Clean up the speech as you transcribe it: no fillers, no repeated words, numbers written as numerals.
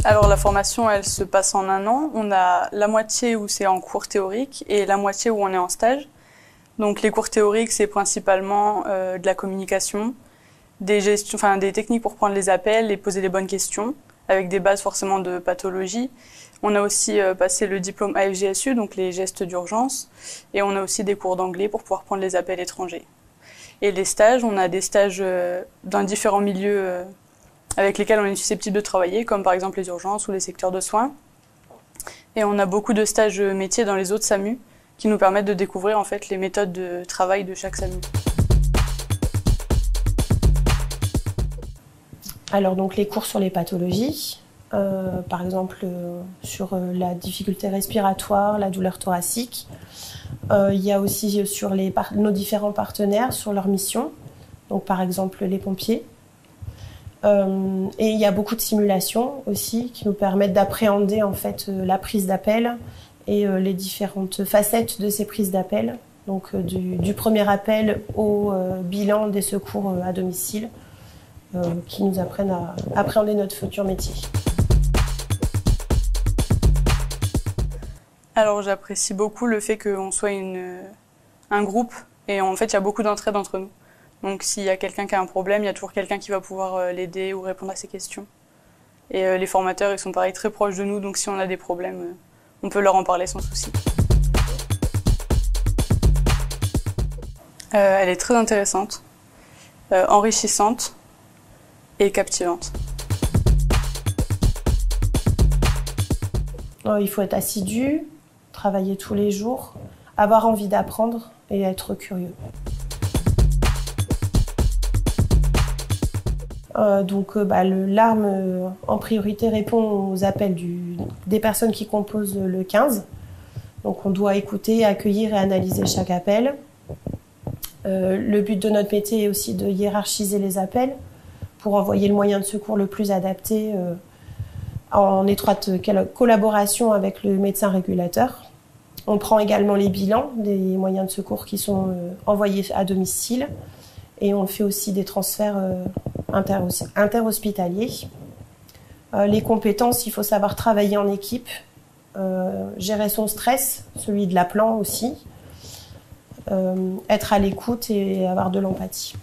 Alors la formation, elle se passe en un an. On a la moitié où c'est en cours théorique et la moitié où on est en stage. Donc les cours théoriques, c'est principalement de la communication, des techniques pour prendre les appels et poser les bonnes questions, avec des bases forcément de pathologie. On a aussi passé le diplôme AFGSU, donc les gestes d'urgence, et on a aussi des cours d'anglais pour pouvoir prendre les appels étrangers. Et les stages, on a des stages dans différents milieux avec lesquels on est susceptible de travailler, comme par exemple les urgences ou les secteurs de soins. Et on a beaucoup de stages métiers dans les autres SAMU qui nous permettent de découvrir en fait les méthodes de travail de chaque SAMU. Alors donc les cours sur les pathologies, par exemple sur la difficulté respiratoire, la douleur thoracique. Il y a aussi sur nos différents partenaires, sur leurs missions, donc par exemple les pompiers. Et il y a beaucoup de simulations aussi qui nous permettent d'appréhender en fait la prise d'appel et les différentes facettes de ces prises d'appel, donc du premier appel au bilan des secours à domicile, qui nous apprennent à appréhender notre futur métier. Alors j'apprécie beaucoup le fait qu'on soit un groupe et en fait il y a beaucoup d'entraide entre nous. Donc s'il y a quelqu'un qui a un problème, il y a toujours quelqu'un qui va pouvoir l'aider ou répondre à ses questions. Et les formateurs, ils sont pareil très proches de nous, donc si on a des problèmes, on peut leur en parler sans souci. Elle est très intéressante, enrichissante et captivante. Il faut être assidu, travailler tous les jours, avoir envie d'apprendre et être curieux. L'ARM en priorité répond aux appels des personnes qui composent le 15. Donc on doit écouter, accueillir et analyser chaque appel. Le but de notre métier est aussi de hiérarchiser les appels pour envoyer le moyen de secours le plus adapté en étroite collaboration avec le médecin régulateur. On prend également les bilans des moyens de secours qui sont envoyés à domicile et on fait aussi des transferts interhospitaliers. Les compétences, il faut savoir travailler en équipe, gérer son stress, celui de l'appelant aussi, être à l'écoute et avoir de l'empathie.